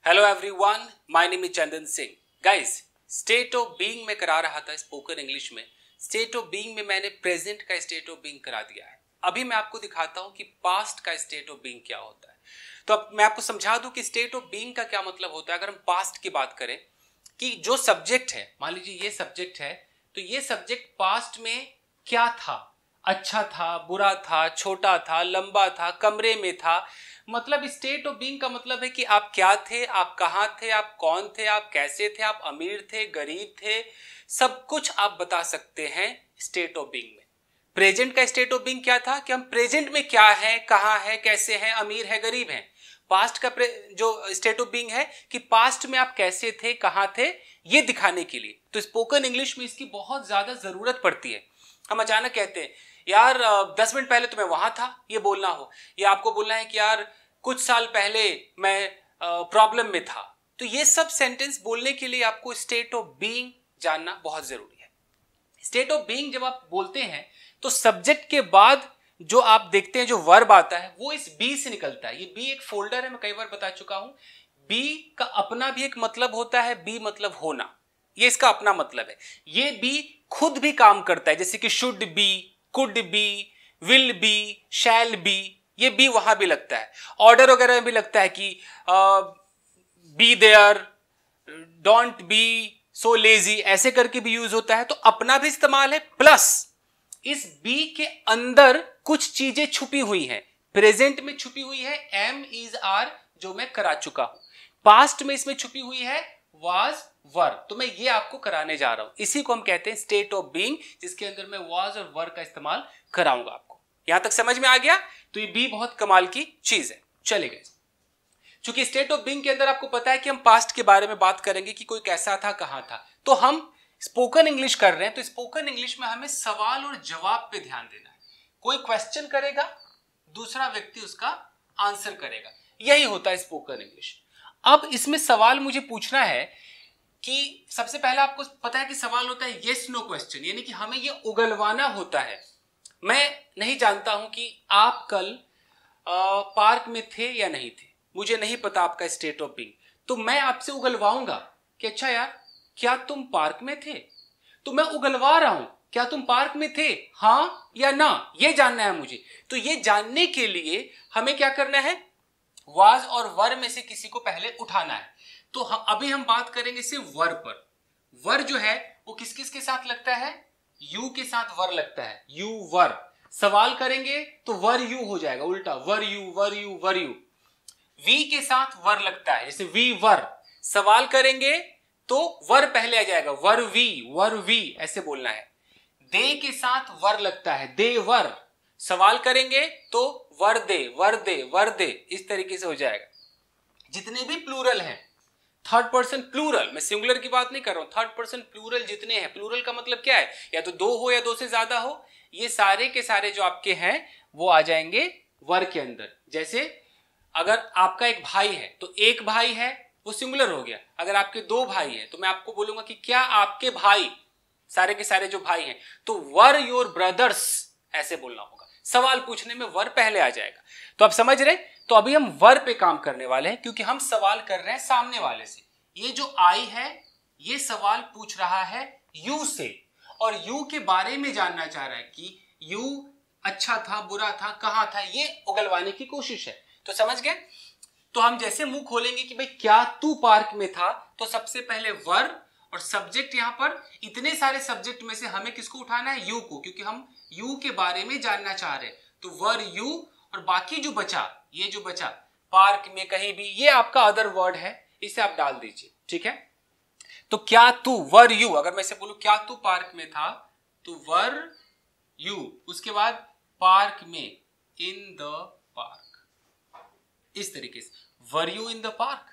Hello everyone, my name is Chandan Singh. Guys, state of being में करा रहा था स्पोकन इंग्लिश में। स्टेट ऑफ बीइंग में मैंने प्रेजेंट का स्टेट ऑफ बीइंग करा दिया है। अभी मैं आपको दिखाता हूं कि पास्ट का स्टेट ऑफ बीइंग क्या होता है। तो अब मैं आपको समझा दूं कि स्टेट ऑफ बीइंग का क्या मतलब होता है। अगर हम पास्ट की बात करें कि जो सब्जेक्ट है, मान लीजिए ये सब्जेक्ट है, तो ये सब्जेक्ट पास्ट में क्या था, अच्छा था, बुरा था, छोटा था, लंबा था, कमरे में था। मतलब स्टेट ऑफ बीइंग का मतलब है कि आप क्या थे, आप कहां थे, आप कौन थे, आप कैसे थे, आप अमीर थे, गरीब थे, सब कुछ आप बता सकते हैं स्टेट ऑफ बीइंग में। प्रेजेंट का स्टेट ऑफ बीइंग क्या था कि हम प्रेजेंट में क्या है, कहां है, कैसे हैं, अमीर है, गरीब हैं। पास्ट का जो स्टेट ऑफ बीइंग है कि पास्ट में आप कैसे थे, कहां थे, ये दिखाने के लिए। तो स्पोकन इंग्लिश में इसकी बहुत ज्यादा जरूरत पड़ती है। हम अचानक कहते हैं यार 10 मिनट पहले तो मैं वहां था, ये बोलना हो, या आपको बोलना है कि यार कुछ साल पहले मैं प्रॉब्लम में था। तो ये सब सेंटेंस बोलने के लिए आपको स्टेट ऑफ बीइंग जानना बहुत जरूरी है। स्टेट ऑफ बीइंग जब आप बोलते हैं तो सब्जेक्ट के बाद जो आप देखते हैं जो वर्ब आता है वो इस बी से निकलता है। ये बी एक फोल्डर है, मैं कई बार बता चुका हूं। बी का अपना भी एक मतलब होता है, बी मतलब होना, ये इसका अपना मतलब है। ये बी खुद भी काम करता है, जैसे कि should be, could be, will be, shall be, ये बी वहां भी लगता है। ऑर्डर वगैरह में भी लगता है कि be there, don't be so lazy, ऐसे करके भी यूज होता है। तो अपना भी इस्तेमाल है, प्लस इस बी के अंदर कुछ चीजें छुपी हुई हैं। प्रेजेंट में छुपी हुई है एम इज आर, जो मैं करा चुका हूं। पास्ट में इसमें छुपी हुई है वाज वर, तो मैं ये आपको कराने जा रहा हूं। इसी को हम कहते हैं स्टेट ऑफ बीइंग, जिसके अंदर मैं वाज और वर का इस्तेमाल कराऊंगा आपको। यहां तक समझ में आ गया? तो ये बी बहुत कमाल की चीज है। चलेगा, चूंकि स्टेट ऑफ बीइंग के अंदर आपको पता है कि हम पास्ट के बारे में बात करेंगे कि कोई कैसा था, कहां था। तो हम स्पोकन इंग्लिश कर रहे हैं, तो स्पोकन इंग्लिश में हमें सवाल और जवाब पे ध्यान देना है। कोई क्वेश्चन करेगा, दूसरा व्यक्ति उसका आंसर करेगा, यही होता है स्पोकन इंग्लिश। अब इसमें सवाल मुझे पूछना है कि सबसे पहले आपको पता है कि सवाल होता है यस नो क्वेश्चन, यानी कि हमें ये उगलवाना होता है। मैं नहीं जानता हूं कि आप कल पार्क में थे या नहीं थे, मुझे नहीं पता आपका स्टेट ऑफ बीइंग, तो मैं आपसे उगलवाऊंगा कि अच्छा यार क्या तुम पार्क में थे। तो मैं उगलवा रहा हूं, क्या तुम पार्क में थे, हां या ना, ये जानना है मुझे। तो ये जानने के लिए हमें क्या करना है, वाज और वर में से किसी को पहले उठाना है। तो अभी हम बात करेंगे सिर्फ वर पर। वर जो है वो किस किस के साथ लगता है, यू के साथ वर लगता है, यू वर। सवाल करेंगे तो वर यू हो जाएगा, उल्टा were you were you were you. We के साथ वर लगता है, जैसे वी वर। सवाल करेंगे तो वर पहले आ जाएगा, वर वी ऐसे बोलना है। दे के साथ वर लगता है, दे वर। सवाल करेंगे तो वर दे, इस तरीके से हो जाएगा। जितने भी प्लूरल हैं, थर्ड पर्सन प्लूरल, मैं सिंगुलर की बात नहीं कर रहा हूं, थर्ड पर्सन प्लूरल जितने हैं, प्लूरल का मतलब क्या है, या तो दो हो या दो से ज्यादा हो, ये सारे के सारे जो आपके हैं वो आ जाएंगे वर के अंदर। जैसे अगर आपका एक भाई है तो एक भाई है, वो सिंगुलर हो गया। अगर आपके दो भाई हैं तो मैं आपको बोलूंगा कि क्या आपके भाई, सारे के सारे जो भाई हैं, तो वर योर ब्रदर्स ऐसे बोलना होगा। सवाल पूछने में वर पहले आ जाएगा। तो आप समझ रहे? तो अभी हम वर पे काम करने वाले हैं, क्योंकि हम सवाल कर रहे हैं सामने वाले से। ये जो आई है ये सवाल पूछ रहा है यू से, और यू के बारे में जानना चाह रहा है कि यू अच्छा था, बुरा था, कहां था, ये उगलवाने की कोशिश है। तो समझ गए? तो हम जैसे मुंह खोलेंगे कि भाई क्या तू पार्क में था, तो सबसे पहले वर और सब्जेक्ट, यहां पर इतने सारे सब्जेक्ट में से हमें किसको उठाना है, यू को, क्योंकि हम यू के बारे में जानना चाह रहे हैं। तो वर यू, और बाकी जो बचा, ये जो बचा पार्क में, कहीं भी, ये आपका अदर वर्ड है, इसे आप डाल दीजिए। ठीक है? तो क्या तू, वर यू, अगर मैं इसे बोलूं क्या तू पार्क में था, तो वर यू, उसके बाद पार्क में, इन द पार्क, इस तरीके से। वर यू इन द पार्क?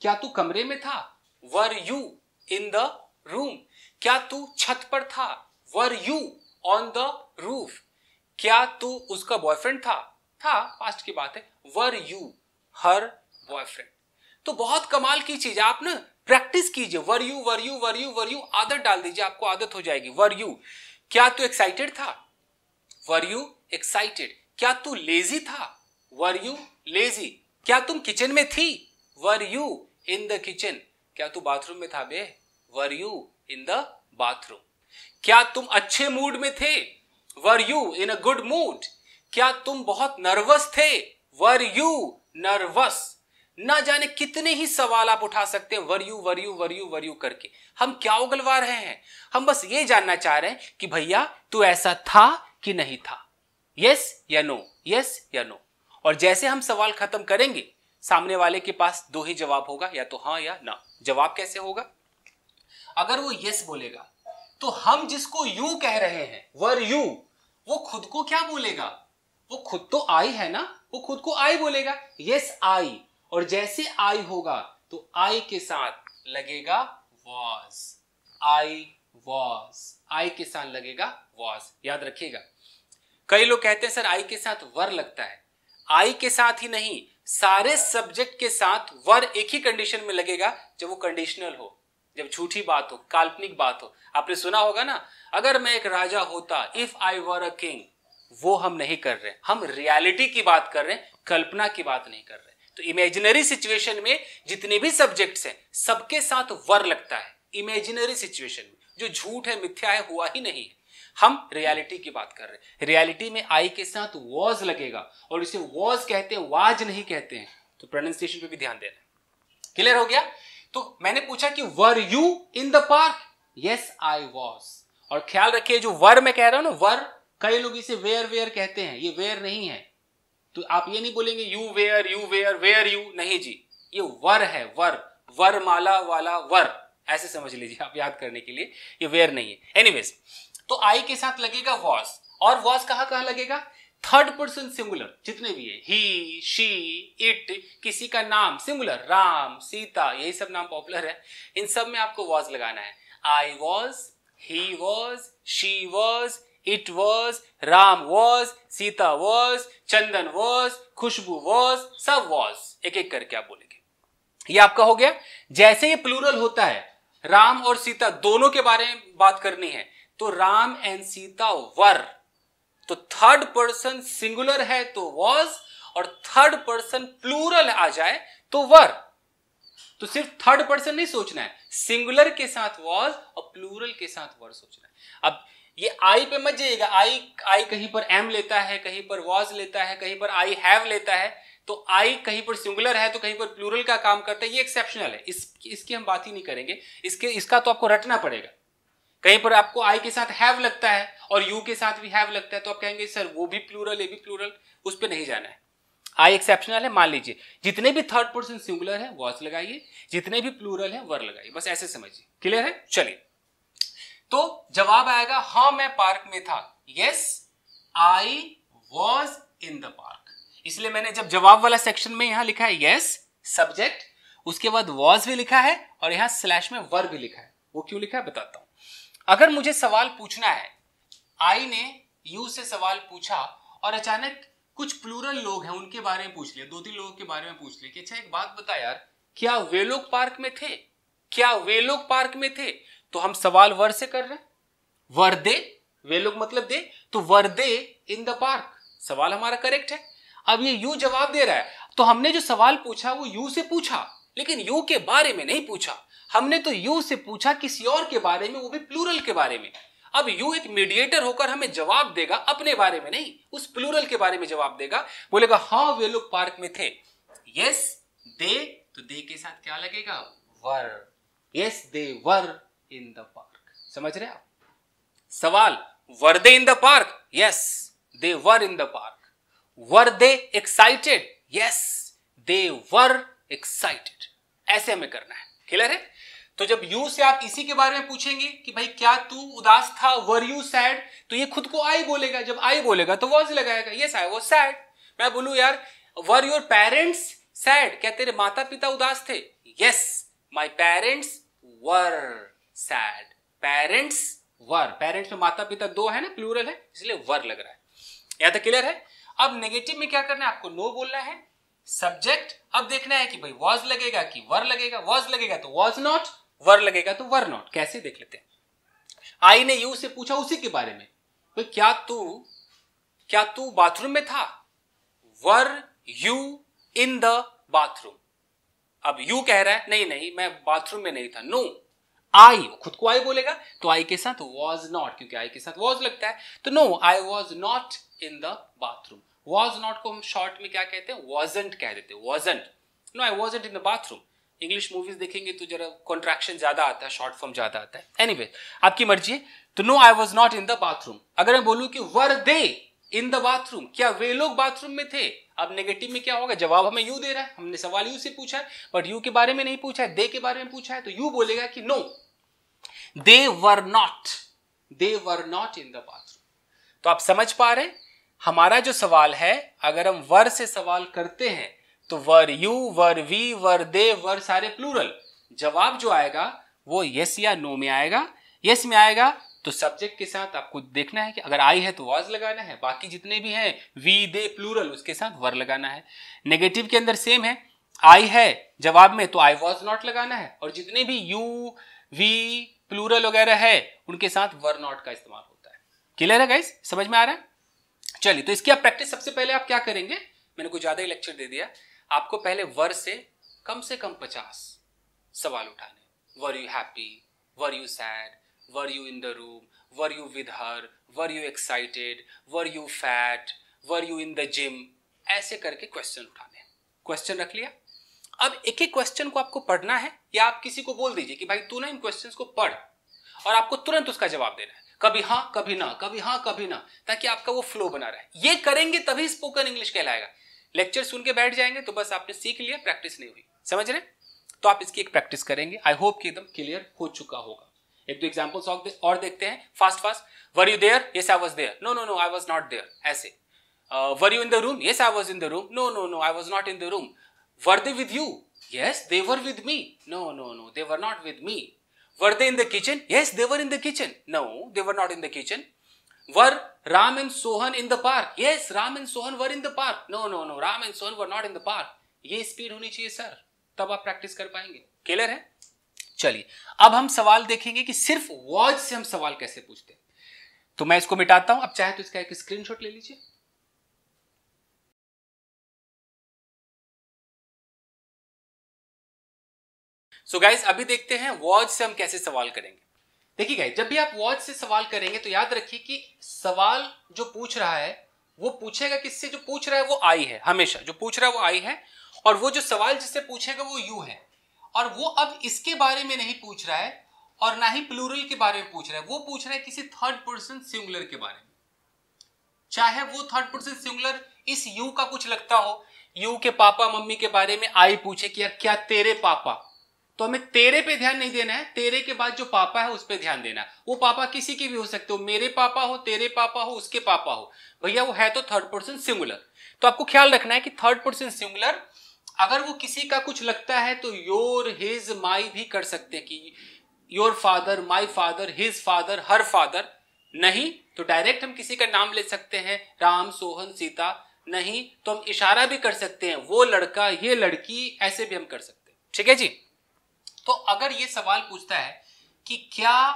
क्या तू कमरे में था, वर यू इन द रूम? क्या तू छत पर था, were you on the roof? क्या तू उसका बॉयफ्रेंड था पास्ट की बात है, वर यू हर बॉयफ्रेंड? तो बहुत कमाल की चीज, आप ना प्रैक्टिस कीजिए, वर you were you were you were you, आदत डाल दीजिए, आपको आदत हो जाएगी। वर यू, क्या तू एक्साइटेड था, वर यू एक्साइटेड? क्या तू लेजी था, वर यू लेजी? क्या तुम किचन में थी, were you in the kitchen, क्या तू बाथरूम में था बे? Were you in the bathroom. क्या तुम अच्छे मूड में थे? Were you in a good mood. क्या तुम बहुत नर्वस थे? Were you nervous. ना जाने कितने ही सवाल आप उठा सकते हैं were you were you were you were you करके। हम क्या उगलवा रहे हैं? हम बस ये जानना चाह रहे हैं कि भैया तू ऐसा था कि नहीं था, यस या नो, यस या नो। और जैसे हम सवाल खत्म करेंगे सामने वाले के पास दो ही जवाब होगा, या तो हाँ या ना। जवाब कैसे होगा? अगर वो यस बोलेगा तो हम जिसको यू कह रहे हैं वर यू, वो खुद को क्या बोलेगा? वो खुद तो आई है ना, वो खुद को आई बोलेगा, यस आई। और जैसे आई होगा तो आई के साथ लगेगा वॉज, आई वॉज, आई के साथ लगेगा वॉज। याद रखिएगा, कई लोग कहते हैं सर आई के साथ वर लगता है। आई के साथ ही नहीं, सारे सब्जेक्ट के साथ वर एक ही कंडीशन में लगेगा, जब वो कंडीशनल हो, जब झूठी बात हो, काल्पनिक बात हो। आपने सुना होगा ना, अगर मैं एक राजा होता, if I were a king. वो हम नहीं कर रहे, हम रियलिटी की बात कर रहे हैं, कल्पना की बात नहीं कर रहे। तो इमेजिनरी सिचुएशन में जितने भी सब्जेक्ट्स हैं सबके साथ वर लगता है। इमेजिनरी सिचुएशन में जो झूठ है, मिथ्या है, हुआ ही नहीं है। हम रियलिटी की बात कर रहे हैं। रियलिटी में आई के साथ वॉज लगेगा, और इसे वॉज कहते हैं, वाज नहीं कहते हैं। तो प्रोनाउंसिएशन पे भी ध्यान देना। क्लियर हो गया? तो मैंने पूछा कि वर you in the park? Yes I was. और ख्याल रखिए, जो वर मैं कह रहा हूं ना, वर, कई लोग इसे वेयर वेयर कहते हैं, ये वेयर नहीं है। तो आप ये नहीं बोलेंगे यू वेयर यू, नहीं जी, ये वर है, वर, वर माला वाला वर, ऐसे समझ लीजिए आप याद करने के लिए, ये वेयर नहीं है। एनीवेज, तो आई के साथ लगेगा वॉज, और वॉज कहां लगेगा? थर्ड पर्सन सिंगुलर जितने भी है, ही, शी, इट, किसी का नाम सिंगुलर, राम, सीता, यही सब नाम पॉपुलर है, इन सब में आपको वॉज लगाना है। I was, he was, she was, it was, Ram was, Sita was, Chandan was, Khushbu was, सब वॉज, एक एक करके आप बोलेंगे। ये आपका हो गया। जैसे ये प्लूरल होता है, राम और सीता दोनों के बारे में बात करनी है, तो राम एंड सीता वर। तो थर्ड पर्सन सिंगुलर है तो वॉज, और थर्ड पर्सन प्लूरल आ जाए तो वर। तो सिर्फ थर्ड पर्सन नहीं सोचना है, सिंगुलर के साथ वॉज और प्लूरल के साथ वर सोचना है। अब ये आई पे मत जाइएगा, आई कहीं पर एम लेता है, कहीं पर वॉज लेता है, कहीं पर आई हैव लेता है। तो आई कहीं पर सिंगुलर है तो कहीं पर प्लूरल का काम करता है, ये एक्सेप्शनल है, इसकी हम बात ही नहीं करेंगे। इसका तो आपको रटना पड़ेगा। कहीं पर आपको आई के साथ हैव लगता है और यू के साथ भी हैव लगता है, तो आप कहेंगे सर वो भी प्लूरल, ये भी प्लूरल, उस पर नहीं जाना है। आई एक्सेप्शनल है, मान लीजिए। जितने भी थर्ड पर्सन सिंगुलर है वॉज लगाइए, जितने भी प्लूरल है वर लगाइए, बस ऐसे समझिए। क्लियर है? चलिए, तो जवाब आएगा हाँ मैं पार्क में था, yes I was in the park. इसलिए मैंने जब जवाब वाला सेक्शन में यहां लिखा है यस सब्जेक्ट, उसके बाद वॉज भी लिखा है और यहां स्लैश में वर भी लिखा है। वो क्यों लिखा है बताता हूं। अगर मुझे सवाल पूछना है, आई ने यू से सवाल पूछा और अचानक कुछ प्लूरल लोग हैं उनके बारे में पूछ लिया, दो तीन लोगों के बारे में पूछ लिया कि अच्छा एक बात बता यार, क्या वे लोग पार्क में थे? क्या वे लोग पार्क में थे? तो हम सवाल वर से कर रहे हैं, वर दे, वे लोग मतलब दे, तो वर दे इन द पार्क, सवाल हमारा करेक्ट है। अब ये यू जवाब दे रहा है, तो हमने जो सवाल पूछा वो यू से पूछा, लेकिन यू के बारे में नहीं पूछा। हमने तो यू से पूछा किसी और के बारे में, वो भी प्लूरल के बारे में। अब यू एक मीडिएटर होकर हमें जवाब देगा अपने बारे में नहीं, उस प्लूरल के बारे में जवाब देगा, बोलेगा हाँ वे लोग पार्क में थे। यस दे, तो दे के साथ क्या लगेगा? Were. Yes they were in the park. समझ रहे आप? सवाल were they in the park? Yes they were in the park. Were they excited? Yes they were excited. ऐसे हमें करना है। क्लियर है? तो जब यू से आप इसी के बारे में पूछेंगे कि भाई क्या तू उदास था, वर यू सैड, तो ये खुद को आई बोलेगा। जब आई बोलेगा तो वॉज लगाएगा, यस आई वॉज सैड। मैं बोलूं यार वर योर पेरेंट्स सैड, क्या तेरे माता पिता उदास थे? Yes my parents were sad. Parents were, parents में माता पिता दो है ना, प्लूरल है, इसलिए वर लग रहा है। यहां तक क्लियर है? अब नेगेटिव में क्या करना है, आपको नो बोलना है। सब्जेक्ट अब देखना है कि भाई वॉज लगेगा कि वर लगेगा। वॉज लगेगा तो वॉज नॉट, वर लगेगा तो वर नॉट। कैसे देख लेते हैं। आई ने यू से पूछा उसी के बारे में, तो क्या तू बाथरूम में था? वर यू इन द बाथरूम। अब यू कह रहा है नहीं नहीं मैं बाथरूम में नहीं था, नो आई, खुद को आई बोलेगा तो आई के साथ वॉज नॉट, क्योंकि आई के साथ वॉज लगता है, तो no I was not in the bathroom. Was not को हम शॉर्ट में क्या कहते हैं, वॉजंट कह देते हैं, wasn't, no I wasn't in the bathroom. English movies देखेंगे तो जरा कॉन्ट्रैक्शन ज्यादा आता है, शॉर्ट फॉर्म ज्यादा आता है। एनीवे आपकी मर्जी है। तो no I was not in the bathroom. अगर मैं बोलूं कि वर दे इन द बाथरूम, क्या वे लोग बाथरूम में थे, अब नेगेटिव में क्या होगा, जवाब हमें यू दे रहा है, हमने सवाल यू से पूछा है, बट यू के बारे में नहीं पूछा है, दे के बारे में पूछा है, तो यू बोलेगा कि no they were not in the bathroom. तो आप समझ पा रहे हैं हमारा जो सवाल है, अगर हम वर से सवाल करते हैं तो वर यू, वर वी, वर दे, वर सारे प्लूरल, जवाब जो आएगा वो यस या नो में आएगा। यस में आएगा तो सब्जेक्ट के साथ आपको देखना है कि अगर आई है तो वॉज लगाना है, बाकी जितने भी हैं वी दे प्लूरल उसके साथ वर लगाना है। नेगेटिव के अंदर सेम है, आई है जवाब में तो आई वॉज नॉट लगाना है, और जितने भी यू वी प्लूरल वगैरह है उनके साथ वर नॉट का इस्तेमाल होता है। क्लियर है गाइस, समझ में आ रहा है? चलिए तो इसकी आप प्रैक्टिस सबसे पहले आप क्या करेंगे, मैंने कुछ ज्यादा ही लेक्चर दे दिया, आपको पहले वर से कम 50 सवाल उठाने। Were you happy, were you sad, were you in the room, were you with her, were you excited, were you fat, were you in the gym, ऐसे करके क्वेश्चन उठाने। क्वेश्चन रख लिया, अब एक एक क्वेश्चन को आपको पढ़ना है, या आप किसी को बोल दीजिए कि भाई तू ना इन क्वेश्चंस को पढ़, और आपको तुरंत उसका जवाब देना है, कभी हाँ कभी ना, कभी हाँ कभी ना, ताकि आपका वो फ्लो बना रहे। ये करेंगे तभी स्पोकन इंग्लिश कहलाएगा। लेक्चर सुन के बैठ जाएंगे तो बस आपने सीख लिया, प्रैक्टिस नहीं हुई, समझ रहे? तो आप इसकी एक प्रैक्टिस करेंगे, आई होप कि एकदम क्लियर हो चुका होगा। एक दो एग्जांपल्स और देखते हैं fast fast. Were you there, yes I was there, no no no I was not there, ऐसे। Were you in the room, yes I was in the room, no no no I was not in the room. Were they with you, yes they were with me, no no no they were not with me. Were they in the kitchen? Yes, they were in the kitchen. No, they were not in the kitchen. Were Ram and Sohan in the park? Yes, Ram and Sohan were in the park. No, no, no, Ram and Sohan were not in the park. ये speed होनी चाहिए sir, तब आप practice कर पाएंगे। Clear है? चलिए अब हम सवाल देखेंगे कि सिर्फ वॉज से हम सवाल कैसे पूछते हैं। तो मैं इसको मिटाता हूं, अब चाहे तो इसका एक स्क्रीनशॉट ले लीजिए। सो गाइस अभी देखते हैं वॉज से हम कैसे सवाल करेंगे। देखिए गाइस, जब भी आप वॉज से सवाल करेंगे तो याद रखिए कि सवाल जो पूछ रहा है वो पूछेगा किससे, जो पूछ रहा है वो आई है, हमेशा जो पूछ रहा है वो आई है, और वो जो सवाल जिससे पूछेगा वो यू है, और वो अब इसके बारे में नहीं पूछ रहा है और ना ही प्लूरल के बारे में पूछ रहा है, वो पूछ रहा है किसी थर्ड पर्सन सिंगुलर के बारे में। चाहे वो थर्ड पर्सन सिंगुलर इस यू का कुछ लगता हो, यू के पापा मम्मी के बारे में आई पूछे कि यार क्या तेरे पापा, तो हमें तेरे पे ध्यान नहीं देना है, तेरे के बाद जो पापा है उस पे ध्यान देना है। वो पापा किसी के भी हो सकते हो, मेरे पापा हो, तेरे पापा हो, उसके पापा हो, भैया वो है तो थर्ड पर्सन सिंगुलर। तो आपको ख्याल रखना है कि थर्ड पर्सन सिंगुलर अगर वो किसी का कुछ लगता है तो योर, हिज, माई भी कर सकते हैं कि your father, my father, his father, her father. नहीं तो डायरेक्ट हम किसी का नाम ले सकते हैं, राम, सोहन, सीता। नहीं तो हम इशारा भी कर सकते हैं, वो लड़का, ये लड़की, ऐसे भी हम कर सकते हैं। ठीक है जी। तो अगर ये सवाल पूछता है कि क्या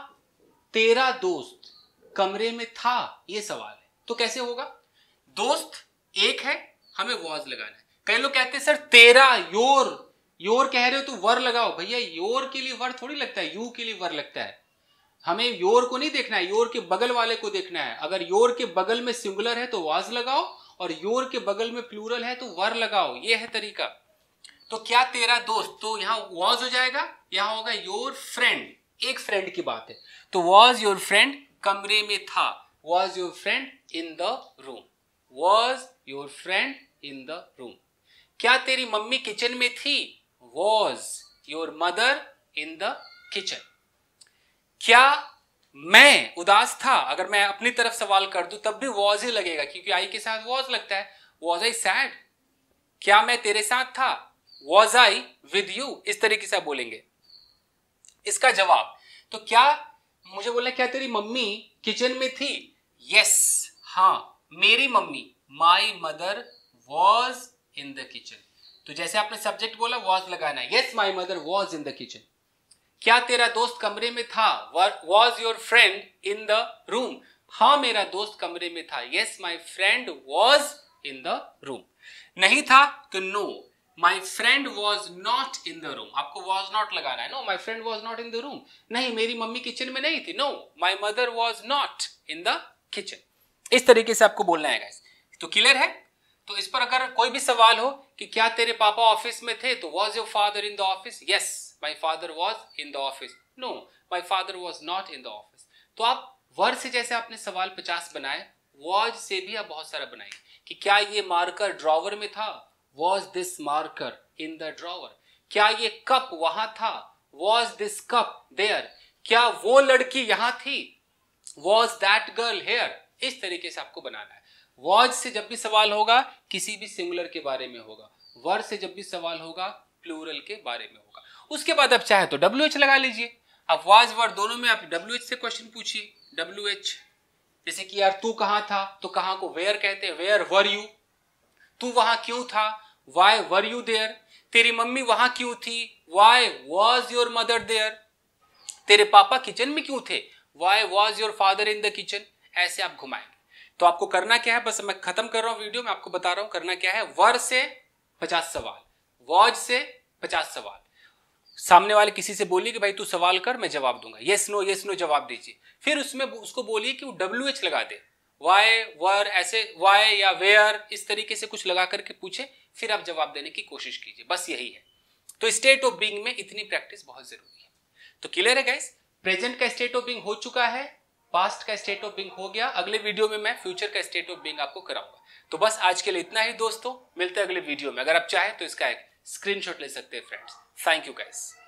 तेरा दोस्त कमरे में था, ये सवाल है, तो कैसे होगा? दोस्त एक है, हमें वॉज लगाना है। कई लोग कहते हैं सर तेरा, योर कह रहे हो तो वर लगाओ। भैया योर के लिए वर थोड़ी लगता है, यू के लिए वर लगता है। हमें योर को नहीं देखना है, योर के बगल वाले को देखना है। अगर योर के बगल में सिंगुलर है तो वॉज लगाओ, और योर के बगल में प्लूरल है तो वर लगाओ। ये है तरीका। तो क्या तेरा दोस्त, तो यहां वॉज हो जाएगा, यहां होगा योर फ्रेंड, एक फ्रेंड की बात है, तो वॉज योर फ्रेंड कमरे में था, was your friend in the room, was your friend in the room. क्या तेरी मम्मी किचन में थी, was your mother in the kitchen. क्या मैं उदास था, अगर मैं अपनी तरफ सवाल कर दूं तब भी वॉज ही लगेगा, क्योंकि आई के साथ वॉज लगता है। वॉज आई सैड, क्या मैं तेरे साथ था, वॉज आई विद यू, इस तरीके से आप बोलेंगे इसका जवाब। तो क्या मुझे बोला क्या तेरी मम्मी किचन में थी, यस, हाँ मेरी mummy, my mother was in the kitchen. तो जैसे आपने सब्जेक्ट बोला वॉज लगाना है, yes my mother was in the kitchen. क्या तेरा दोस्त कमरे में था, was your friend in the room, हाँ मेरा दोस्त कमरे में था, yes my friend was in the room. नहीं था तो no, my friend was not in the room, आपको वॉज नॉट लगाना है। No, my friend was not in the room, नहीं मेरी मम्मी किचन में नहीं थी। No, my mother was not in the kitchen. इस तरीके से आपको बोलना है गाइस। तो क्लियर है? तो इस पर अगर कोई भी सवाल हो कि क्या तेरे पापा ऑफिस में थे, तो was your father in the office? Yes, my father was in the office. No, my father was not in the office. तो आप वर्ड से जैसे आपने सवाल 50 बनाए, वॉज से भी आप बहुत सारा बनाइए कि क्या ये मार्कर ड्रॉवर में था? Was this marker in the drawer? क्या ये कप वहां था? Was this cup there? क्या वो लड़की यहां थी? Was that girl here? इस तरीके से आपको बनाना है। वॉज से जब भी सवाल होगा किसी भी सिंगुलर के बारे में होगा, वर से जब भी सवाल होगा प्लूरल के बारे में होगा। उसके बाद आप चाहे तो WH लगा लीजिए। अब वाज वर दोनों में आप WH से क्वेश्चन पूछिए। WH जैसे कि यार तू कहां था, तो कहां को वेयर कहते हैं, वेयर वर यू। तू वहां क्यों था, वाई वर यू देयर। तेरी मम्मी वहां क्यों थी, why was your mother there. तेरे पापा किचन में क्यों थे, why was your father in the kitchen. ऐसे आप घुमाएंगे। तो आपको करना क्या है, बस मैं खत्म कर रहा हूं वीडियो में, आपको बता रहा हूं करना क्या है। वर से 50 सवाल, वॉज से 50 सवाल। सामने वाले किसी से बोलिए कि भाई तू सवाल कर, मैं जवाब दूंगा, यस नो जवाब दीजिए। फिर उसमें उसको बोलिए कि वो WH लगा दे, वाई वर ऐसे, वाई या वेयर इस तरीके से कुछ लगा करके पूछे, फिर आप जवाब देने की कोशिश कीजिए। बस यही है। तो स्टेट ऑफ बीइंग में इतनी प्रैक्टिस बहुत जरूरी है। तो क्लियर है गाइस? प्रेजेंट का स्टेट ऑफ बीइंग हो चुका है, पास्ट का स्टेट ऑफ बीइंग हो गया। अगले वीडियो में मैं फ्यूचर का स्टेट ऑफ बीइंग आपको कराऊंगा। तो बस आज के लिए इतना ही दोस्तों, मिलते हैं अगले वीडियो में। अगर आप चाहें तो इसका एक स्क्रीनशॉट ले सकते हैं फ्रेंड्स। Thank you guys.